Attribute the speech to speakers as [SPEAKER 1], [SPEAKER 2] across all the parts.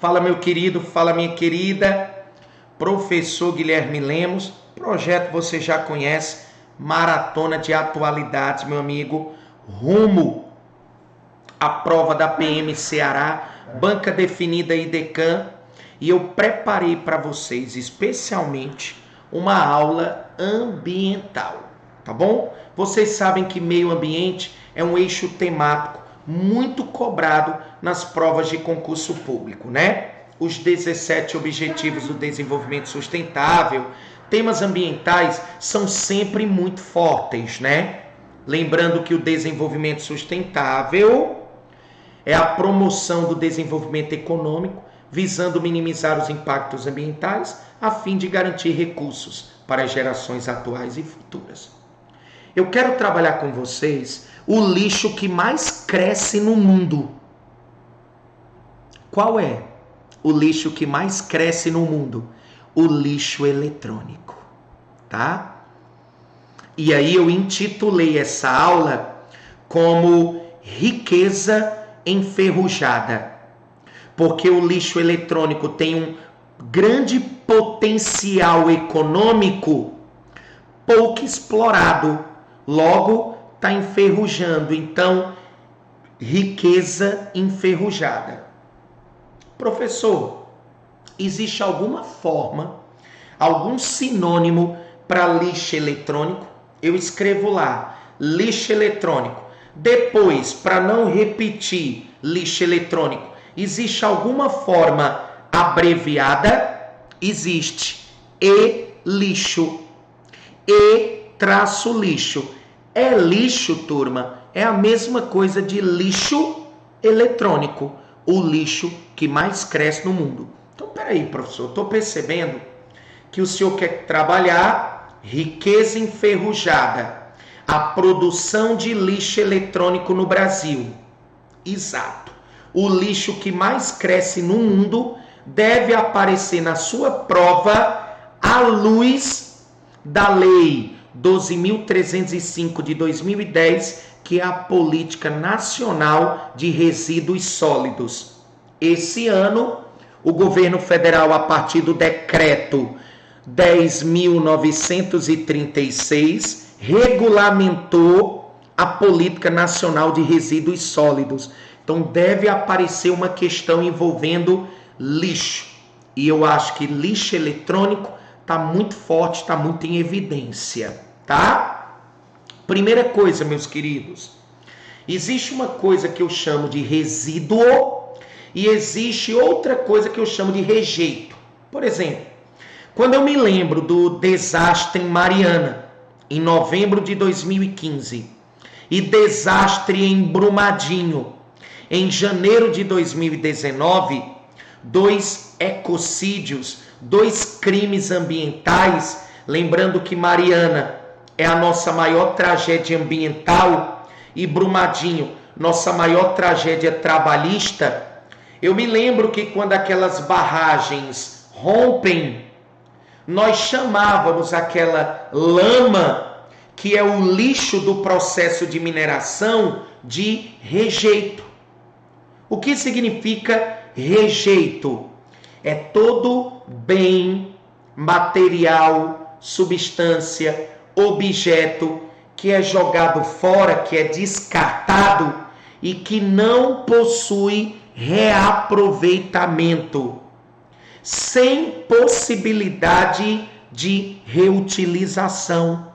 [SPEAKER 1] Fala meu querido, fala minha querida, professor Guilherme Lemos, projeto você já conhece, maratona de atualidades, meu amigo, rumo à prova da PM Ceará, banca definida IDECAM, e eu preparei para vocês especialmente uma aula ambiental, tá bom? Vocês sabem que meio ambiente é um eixo temático muito cobrado nas provas de concurso público, né? Os 17 Objetivos do Desenvolvimento Sustentável, temas ambientais são sempre muito fortes, né? Lembrando que o desenvolvimento sustentável é a promoção do desenvolvimento econômico, visando minimizar os impactos ambientais, a fim de garantir recursos para as gerações atuais e futuras. Eu quero trabalhar com vocês o lixo que mais cresce no mundo. Qual é o lixo que mais cresce no mundo? O lixo eletrônico, tá? E aí eu intitulei essa aula como riqueza enferrujada, porque o lixo eletrônico tem um grande potencial econômico pouco explorado, logo está enferrujando. Então, riqueza enferrujada. Professor, existe alguma forma, algum sinônimo para lixo eletrônico? Eu escrevo lá, lixo eletrônico. Depois, para não repetir lixo eletrônico, existe alguma forma abreviada? Existe. E-lixo. E-lixo. É lixo, turma, é a mesma coisa de lixo eletrônico. O lixo que mais cresce no mundo. Então, peraí, professor, estou percebendo que o senhor quer trabalhar riqueza enferrujada, a produção de lixo eletrônico no Brasil. Exato. O lixo que mais cresce no mundo deve aparecer na sua prova à luz da Lei 12.305 de 2010, que é a Política Nacional de Resíduos Sólidos. Esse ano, o governo federal, a partir do decreto 10.936, regulamentou a Política Nacional de Resíduos Sólidos. Então, deve aparecer uma questão envolvendo lixo. E eu acho que lixo eletrônico está muito forte, está muito em evidência, tá? Primeira coisa, meus queridos, existe uma coisa que eu chamo de resíduo e existe outra coisa que eu chamo de rejeito. Por exemplo, quando eu me lembro do desastre em Mariana, em novembro de 2015, e desastre em Brumadinho, em janeiro de 2019, 2 ecocídios, 2 crimes ambientais, lembrando que Mariana é a nossa maior tragédia ambiental e Brumadinho, nossa maior tragédia trabalhista. Eu me lembro que quando aquelas barragens rompem, nós chamávamos aquela lama, que é o lixo do processo de mineração, de rejeito. O que significa rejeito? É todo bem, material, substância, objeto que é jogado fora, que é descartado e que não possui reaproveitamento, sem possibilidade de reutilização.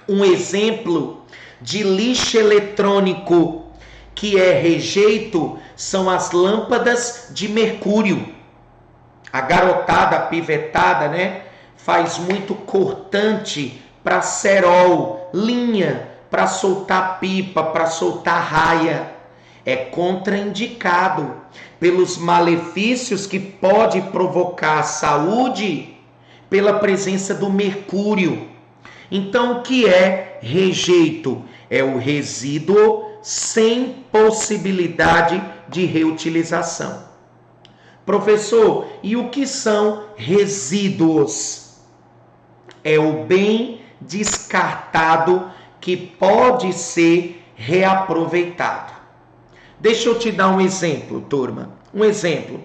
[SPEAKER 1] Um exemplo de lixo eletrônico que é rejeito são as lâmpadas de mercúrio. A garotada, a pivetada, né, faz muito cortante para cerol, linha para soltar pipa, para soltar raia. É contraindicado pelos malefícios que pode provocar à saúde pela presença do mercúrio. Então, o que é rejeito? É o resíduo sem possibilidade de reutilização. Professor, e o que são resíduos? É o bem descartado que pode ser reaproveitado. Deixa eu te dar um exemplo, turma. Um exemplo,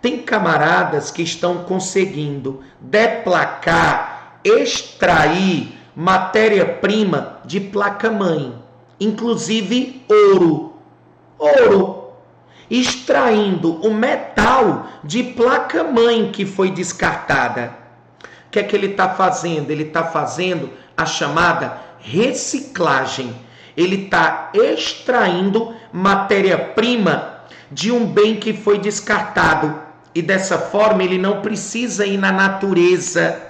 [SPEAKER 1] tem camaradas que estão conseguindo deplacar, extrair matéria-prima de placa-mãe, inclusive ouro. Ouro. Extraindo o metal de placa-mãe que foi descartada. O que é que ele está fazendo? Ele está fazendo a chamada reciclagem. Ele está extraindo matéria-prima de um bem que foi descartado. E dessa forma ele não precisa ir na natureza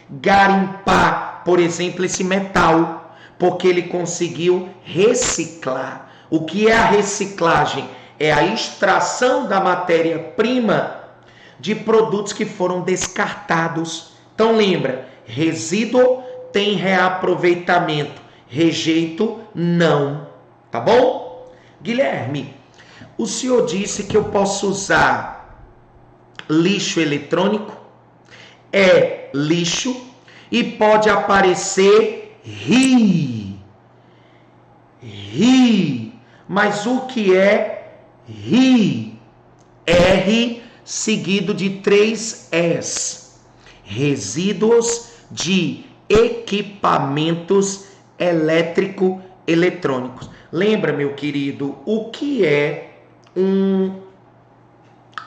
[SPEAKER 1] garimpar, por exemplo, esse metal, porque ele conseguiu reciclar. O que é a reciclagem? É a extração da matéria-prima de produtos que foram descartados. Então lembra, resíduo tem reaproveitamento, rejeito não, tá bom? Guilherme, o senhor disse que eu posso usar lixo eletrônico, é lixo, e pode aparecer RI. RI. Mas o que é RI? R seguido de 3 S. Resíduos de equipamentos elétrico-eletrônicos. Lembra, meu querido, o que é um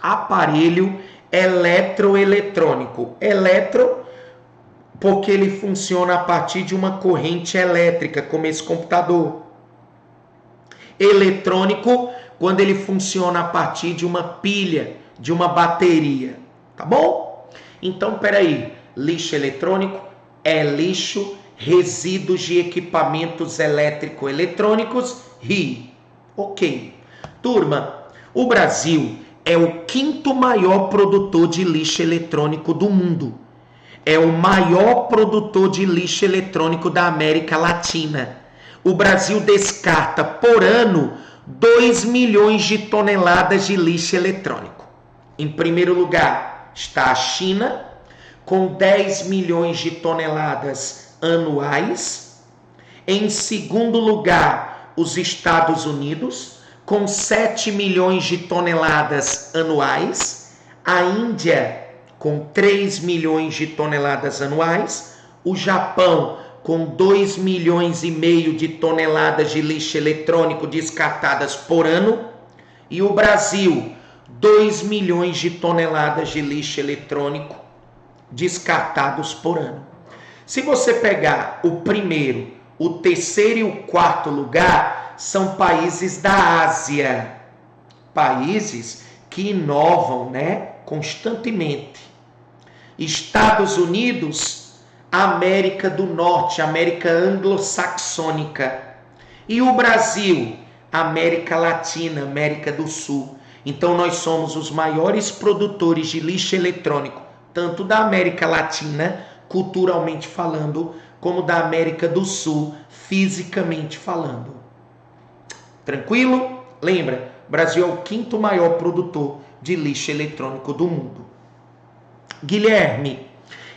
[SPEAKER 1] aparelho eletroeletrônico? Eletro, porque ele funciona a partir de uma corrente elétrica, como esse computador. Eletrônico, quando ele funciona a partir de uma pilha, de uma bateria. Tá bom? Então, peraí. Lixo eletrônico é lixo, resíduos de equipamentos elétrico-eletrônicos, RI. Ok. Turma, o Brasil é o 5º maior produtor de lixo eletrônico do mundo. É o maior produtor de lixo eletrônico da América Latina. O Brasil descarta por ano 2 milhões de toneladas de lixo eletrônico. Em primeiro lugar está a China, com 10 milhões de toneladas anuais. Em segundo lugar, os Estados Unidos, com 7 milhões de toneladas anuais. A Índia, com 3 milhões de toneladas anuais. O Japão, com 2 milhões e meio de toneladas de lixo eletrônico descartadas por ano. E o Brasil, 2 milhões de toneladas de lixo eletrônico descartados por ano. Se você pegar o primeiro, o terceiro e o quarto lugar, são países da Ásia. Países que inovam, né, constantemente. Estados Unidos, América do Norte, América anglo-saxônica. E o Brasil, América Latina, América do Sul. Então nós somos os maiores produtores de lixo eletrônico, tanto da América Latina, culturalmente falando, como da América do Sul, fisicamente falando. Tranquilo? Lembra, o Brasil é o 5º maior produtor de lixo eletrônico do mundo. Guilherme,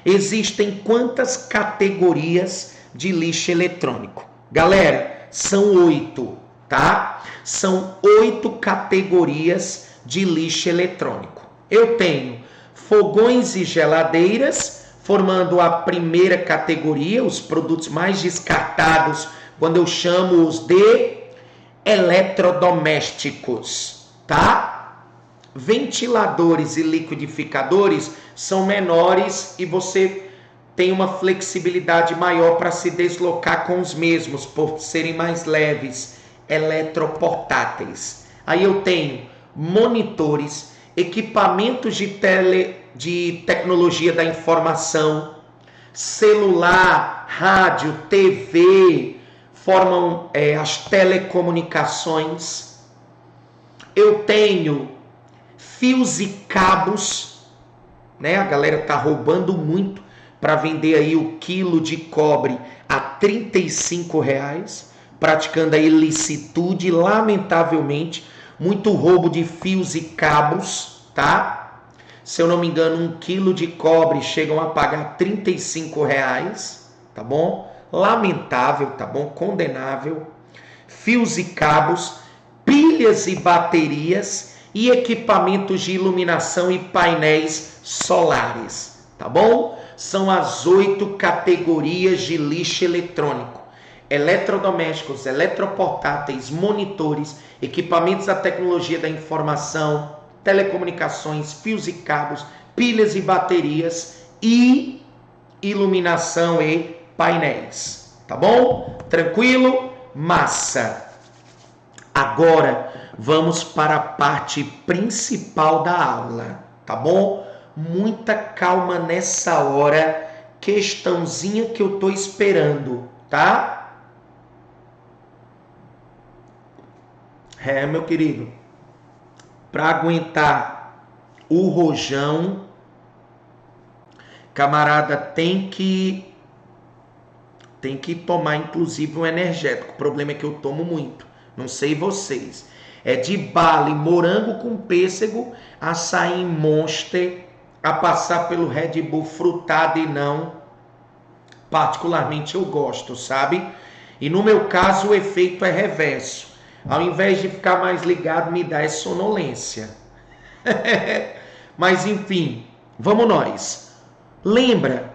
[SPEAKER 1] existem quantas categorias de lixo eletrônico? Galera, são 8, tá? São 8 categorias de lixo eletrônico. Eu tenho fogões e geladeiras, formando a primeira categoria, os produtos mais descartados, quando eu chamo-os de eletrodomésticos, tá? Ventiladores e liquidificadores são menores e você tem uma flexibilidade maior para se deslocar com os mesmos, por serem mais leves, eletroportáteis. Aí eu tenho monitores, equipamentos de tecnologia da informação, celular, rádio, TV, formam as telecomunicações. Eu tenho fios e cabos, né? A galera tá roubando muito para vender aí o quilo de cobre a R$35, praticando a ilicitude, lamentavelmente, muito roubo de fios e cabos, tá? Se eu não me engano, 1 quilo de cobre chegam a pagar R$35, tá bom? Lamentável, tá bom? Condenável. Fios e cabos, pilhas e baterias e equipamentos de iluminação e painéis solares, tá bom? São as 8 categorias de lixo eletrônico: eletrodomésticos, eletroportáteis, monitores, equipamentos da tecnologia da informação, telecomunicações, fios e cabos, pilhas e baterias e iluminação e painéis, tá bom? Tranquilo? Massa! Agora vamos para a parte principal da aula, tá bom? Muita calma nessa hora, questãozinha que eu tô esperando, tá? Meu querido, para aguentar o rojão, camarada, tem que tomar inclusive um energético. O problema é que eu tomo muito, não sei vocês. É de bala, morango com pêssego, açaí Monster, a passar pelo Red Bull frutado e não. Particularmente eu gosto, sabe? E no meu caso o efeito é reverso. Ao invés de ficar mais ligado, me dá sonolência. Mas enfim, vamos nós. Lembra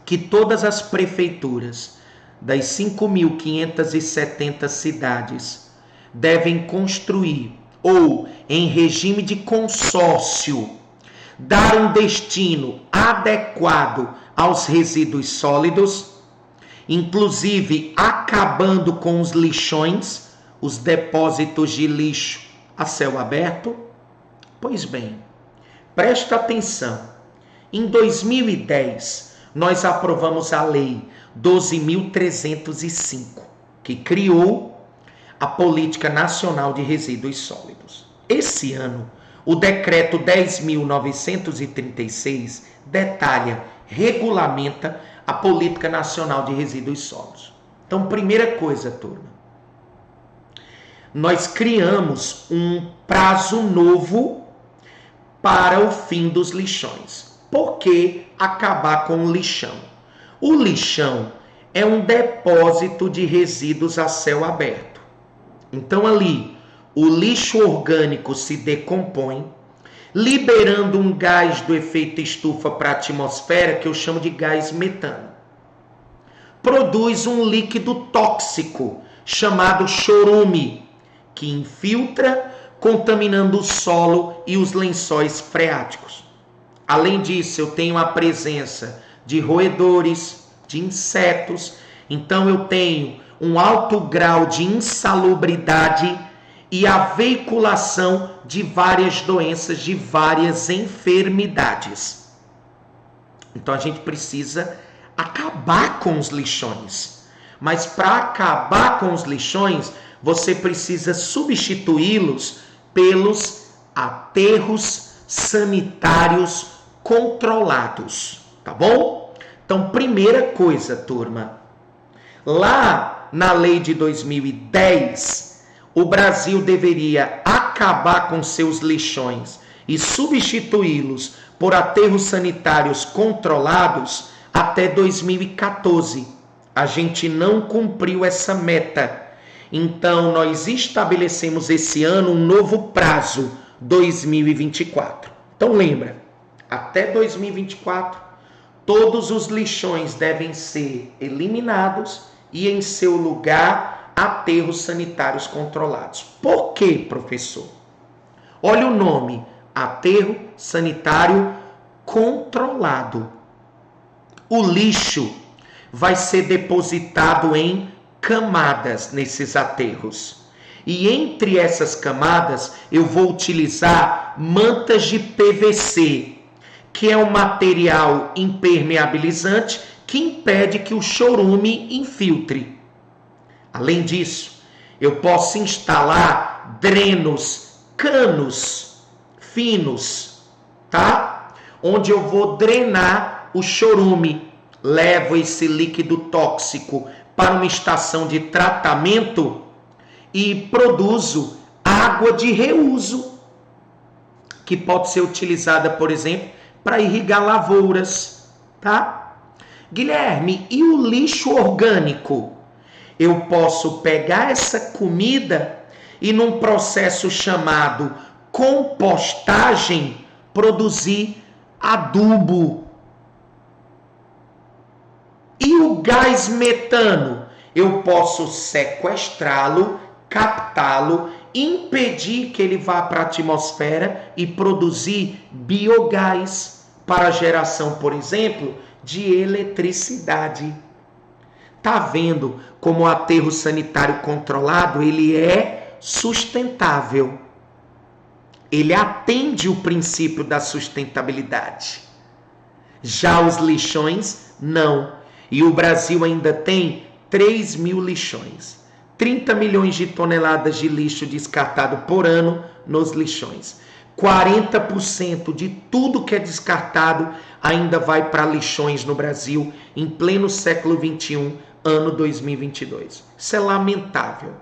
[SPEAKER 1] que todas as prefeituras das 5.570 cidades devem construir ou, em regime de consórcio, dar um destino adequado aos resíduos sólidos, inclusive acabando com os lixões, os depósitos de lixo a céu aberto? Pois bem, presta atenção. Em 2010, nós aprovamos a Lei 12.305, que criou a Política Nacional de Resíduos Sólidos. Esse ano, o Decreto 10.936 detalha, regulamenta a Política Nacional de Resíduos Sólidos. Então, primeira coisa, turma, nós criamos um prazo novo para o fim dos lixões. Por que acabar com o lixão? O lixão é um depósito de resíduos a céu aberto. Então ali, o lixo orgânico se decompõe, liberando um gás do efeito estufa para a atmosfera, que eu chamo de gás metano. Produz um líquido tóxico, chamado chorume, que infiltra, contaminando o solo e os lençóis freáticos. Além disso, eu tenho a presença de roedores, de insetos, então eu tenho um alto grau de insalubridade e a veiculação de várias doenças, de várias enfermidades. Então a gente precisa acabar com os lixões. Mas para acabar com os lixões, você precisa substituí-los pelos aterros sanitários controlados, tá bom? Então, primeira coisa, turma, lá na lei de 2010, o Brasil deveria acabar com seus lixões e substituí-los por aterros sanitários controlados até 2014. A gente não cumpriu essa meta. Então, nós estabelecemos esse ano um novo prazo, 2024. Então, lembra, até 2024, todos os lixões devem ser eliminados e, em seu lugar, aterros sanitários controlados. Por quê, professor? Olha o nome, aterro sanitário controlado. O lixo vai ser depositado em camadas nesses aterros. E entre essas camadas eu vou utilizar mantas de PVC, que é um material impermeabilizante que impede que o chorume infiltre. Além disso, eu posso instalar drenos, canos finos, tá? Onde eu vou drenar o chorume. Levo esse líquido tóxico para uma estação de tratamento e produzo água de reuso, que pode ser utilizada, por exemplo, para irrigar lavouras, tá? Guilherme, e o lixo orgânico? Eu posso pegar essa comida e num processo chamado compostagem, produzir adubo. E o gás metano? Eu posso sequestrá-lo, captá-lo, impedir que ele vá para a atmosfera e produzir biogás para geração, por exemplo, de eletricidade. Tá vendo como o aterro sanitário controlado, ele é sustentável. Ele atende o princípio da sustentabilidade. Já os lixões, não. E o Brasil ainda tem 3 mil lixões. 30 milhões de toneladas de lixo descartado por ano nos lixões. 40% de tudo que é descartado ainda vai para lixões no Brasil em pleno século XXI, ano 2022. Isso é lamentável.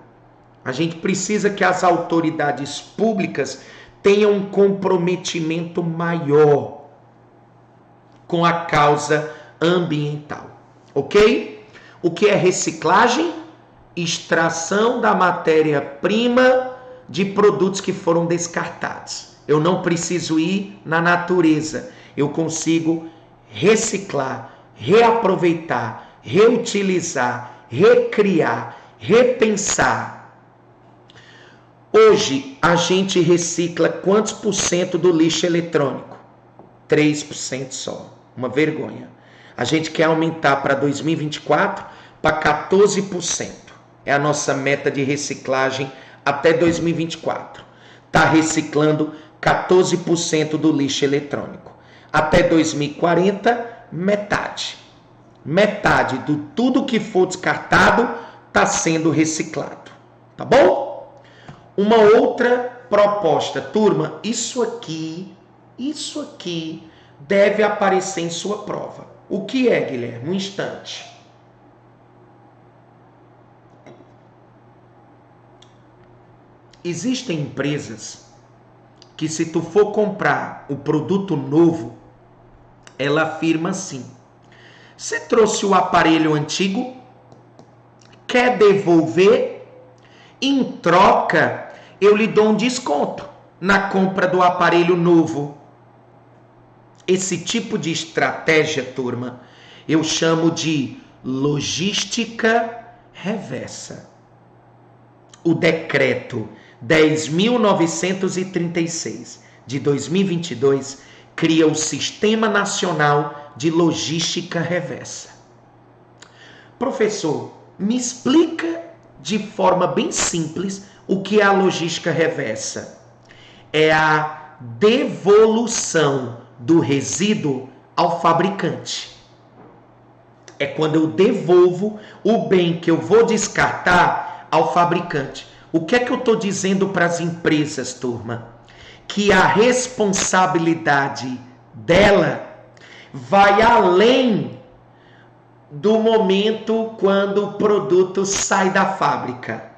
[SPEAKER 1] A gente precisa que as autoridades públicas tenham um comprometimento maior com a causa ambiental. Ok? O que é reciclagem? Extração da matéria-prima de produtos que foram descartados. Eu não preciso ir na natureza. Eu consigo reciclar, reaproveitar, reutilizar, recriar, repensar. Hoje, a gente recicla quantos por cento do lixo eletrônico? 3% só. Uma vergonha. A gente quer aumentar para 2024 para 14%. É a nossa meta de reciclagem até 2024. Está reciclando 14% do lixo eletrônico. Até 2040, metade. Metade de tudo que for descartado está sendo reciclado. Tá bom? Uma outra proposta. Turma, isso aqui deve aparecer em sua prova. O que é, Guilherme? Um instante. Existem empresas que, se tu for comprar o produto novo, ela afirma assim: você trouxe o aparelho antigo, quer devolver? Em troca, eu lhe dou um desconto na compra do aparelho novo. Esse tipo de estratégia, turma, eu chamo de logística reversa. O decreto 10.936 de 2022 cria o Sistema Nacional de Logística Reversa. Professor, me explica de forma bem simples o que é a logística reversa. É a devolução do resíduo ao fabricante. É quando eu devolvo o bem que eu vou descartar ao fabricante. O que é que eu estou dizendo para as empresas, turma? Que a responsabilidade dela vai além do momento quando o produto sai da fábrica.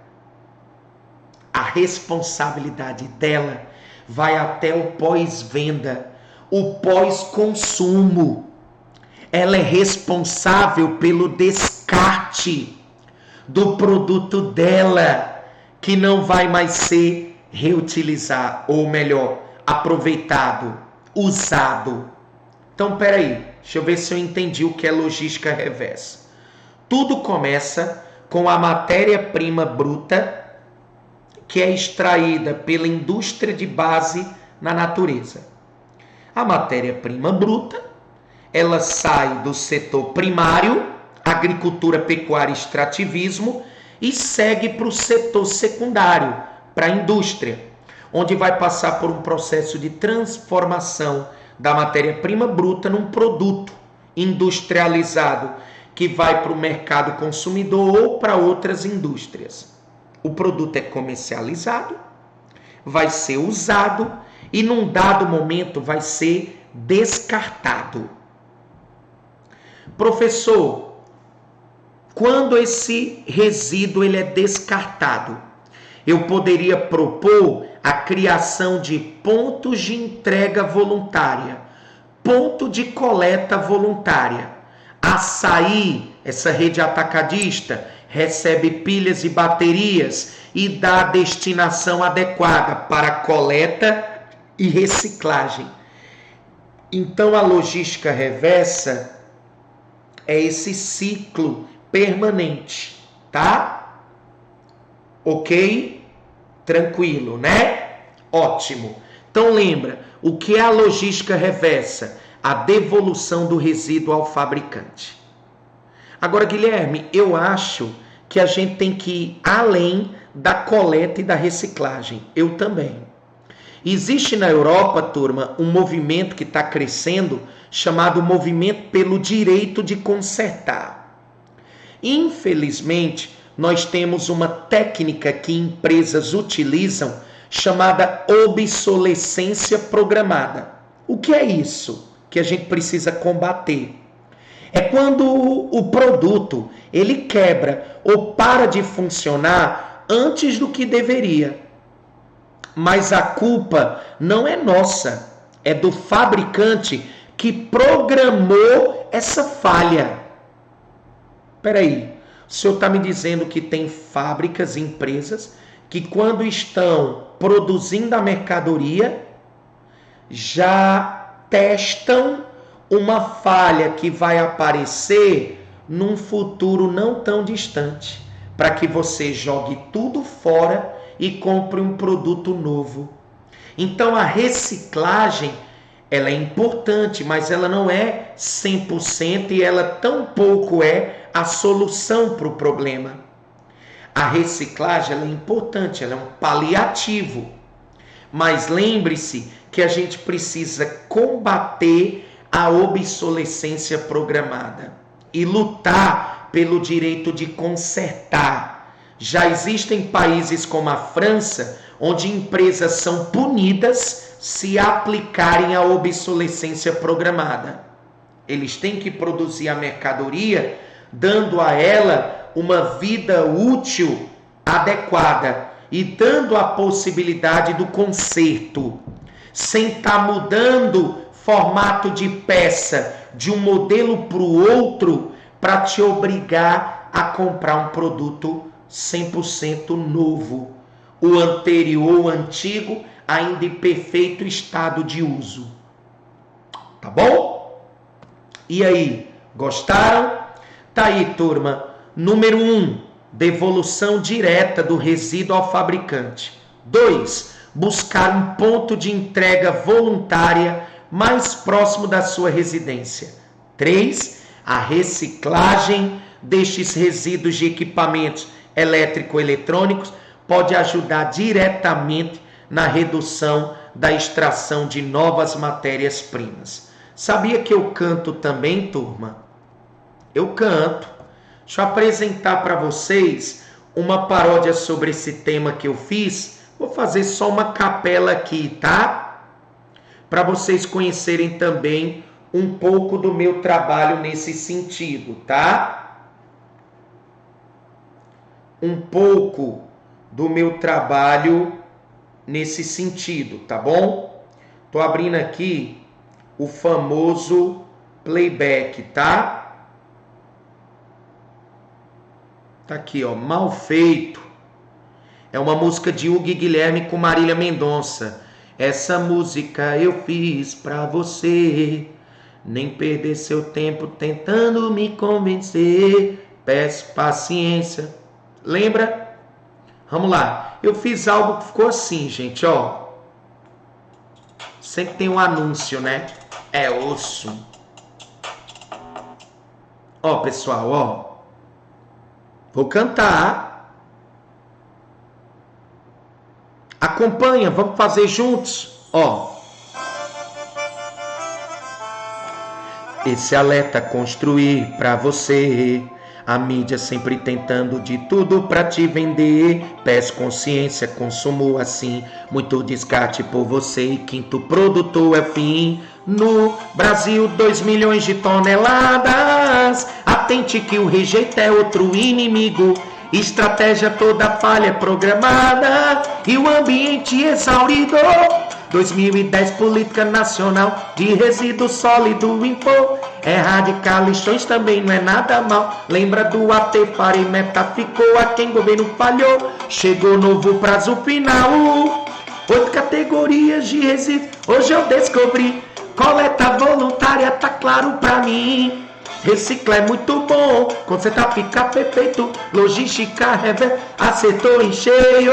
[SPEAKER 1] A responsabilidade dela vai até o pós-venda, o pós-consumo. Ela é responsável pelo descarte do produto dela, que não vai mais ser reutilizado, ou melhor, aproveitado, usado. Então, peraí, deixa eu ver se eu entendi o que é logística reversa. Tudo começa com a matéria-prima bruta, que é extraída pela indústria de base na natureza. A matéria-prima bruta, ela sai do setor primário, agricultura, pecuária e extrativismo, e segue para o setor secundário, para a indústria, onde vai passar por um processo de transformação da matéria-prima bruta num produto industrializado, que vai para o mercado consumidor ou para outras indústrias. O produto é comercializado, vai ser usado e num dado momento vai ser descartado. Professor, quando esse resíduo ele é descartado, eu poderia propor a criação de pontos de entrega voluntária, ponto de coleta voluntária. Açaí, essa rede atacadista, recebe pilhas e baterias e dá a destinação adequada para coleta e reciclagem. Então a logística reversa é esse ciclo permanente, tá? Ok? Tranquilo, né? Ótimo. Então lembra, o que é a logística reversa? A devolução do resíduo ao fabricante. Agora, Guilherme, eu acho que a gente tem que ir além da coleta e da reciclagem. Eu também. Existe na Europa, turma, um movimento que está crescendo chamado Movimento pelo Direito de Consertar. Infelizmente, nós temos uma técnica que empresas utilizam chamada obsolescência programada. O que é isso que a gente precisa combater? É quando o produto ele quebra ou para de funcionar antes do que deveria. Mas a culpa não é nossa, é do fabricante que programou essa falha. Espera aí, o senhor está me dizendo que tem fábricas e empresas que quando estão produzindo a mercadoria já testam uma falha que vai aparecer num futuro não tão distante, para que você jogue tudo fora e compre um produto novo. Então a reciclagem, ela é importante, mas ela não é 100% e ela tampouco é a solução para o problema. A reciclagem ela é importante, ela é um paliativo. Mas lembre-se que a gente precisa combater a obsolescência programada e lutar pelo direito de consertar. Já existem países como a França, onde empresas são punidas se aplicarem a obsolescência programada. Eles têm que produzir a mercadoria, dando a ela uma vida útil adequada e dando a possibilidade do conserto, sem estar mudando formato de peça de um modelo para o outro para te obrigar a comprar um produto 100% novo. O anterior, o antigo, ainda em perfeito estado de uso. Tá bom? E aí, gostaram? Tá aí, turma. Número 1, devolução direta do resíduo ao fabricante. 2, buscar um ponto de entrega voluntária mais próximo da sua residência. 3, a reciclagem destes resíduos de equipamentos elétrico-eletrônicos pode ajudar diretamente na redução da extração de novas matérias-primas. Sabia que eu canto também, turma? Eu canto. Deixa eu apresentar para vocês uma paródia sobre esse tema que eu fiz. Vou fazer só uma capela aqui, tá? Para vocês conhecerem também um pouco do meu trabalho nesse sentido, tá? Um pouco do meu trabalho nesse sentido, tá bom? Tô abrindo aqui o famoso playback, tá? Tá aqui, ó, Mal Feito. É uma música de Hugo e Guilherme com Marília Mendonça. Essa música eu fiz pra você, nem perder seu tempo tentando me convencer. Peço paciência. Lembra? Vamos lá. Eu fiz algo que ficou assim, gente, ó. Sempre tem um anúncio, né? É osso. Ó, pessoal, ó. Vou cantar. Acompanha, vamos fazer juntos. Ó. Esse alerta construir pra você. A mídia sempre tentando de tudo pra te vender. Peço consciência, consumo assim. Muito descarte por você. E quinto produtor é o fim. No Brasil, 2 milhões de toneladas. Atente que o rejeito é outro inimigo. Estratégia toda falha programada. E o ambiente exaurido. 2010, política nacional de resíduo sólido impor. É radical, lixões também não é nada mal. Lembra do AT, farei meta, ficou a quem governo falhou. Chegou novo prazo final. 8 categorias de resíduos, hoje eu descobri. Coleta voluntária, tá claro pra mim. Reciclar é muito bom, concentrar fica perfeito. Logística, acertou em cheio.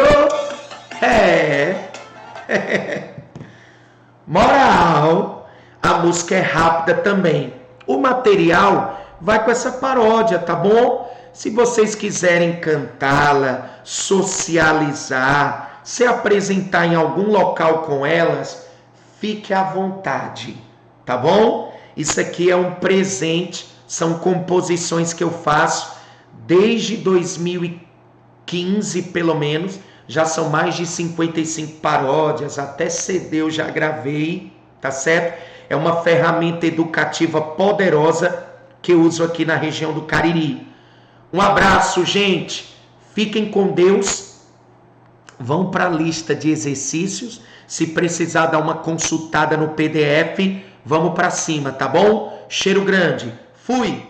[SPEAKER 1] Moral, a música é rápida também. O material vai com essa paródia, tá bom? Se vocês quiserem cantá-la, socializar, se apresentar em algum local com elas, fique à vontade, tá bom? Isso aqui é um presente, são composições que eu faço desde 2015, pelo menos. Já são mais de 55 paródias, até CD eu já gravei, tá certo? É uma ferramenta educativa poderosa que eu uso aqui na região do Cariri. Um abraço, gente. Fiquem com Deus. Vão para a lista de exercícios. Se precisar dar uma consultada no PDF, vamos para cima, tá bom? Cheiro grande. Fui!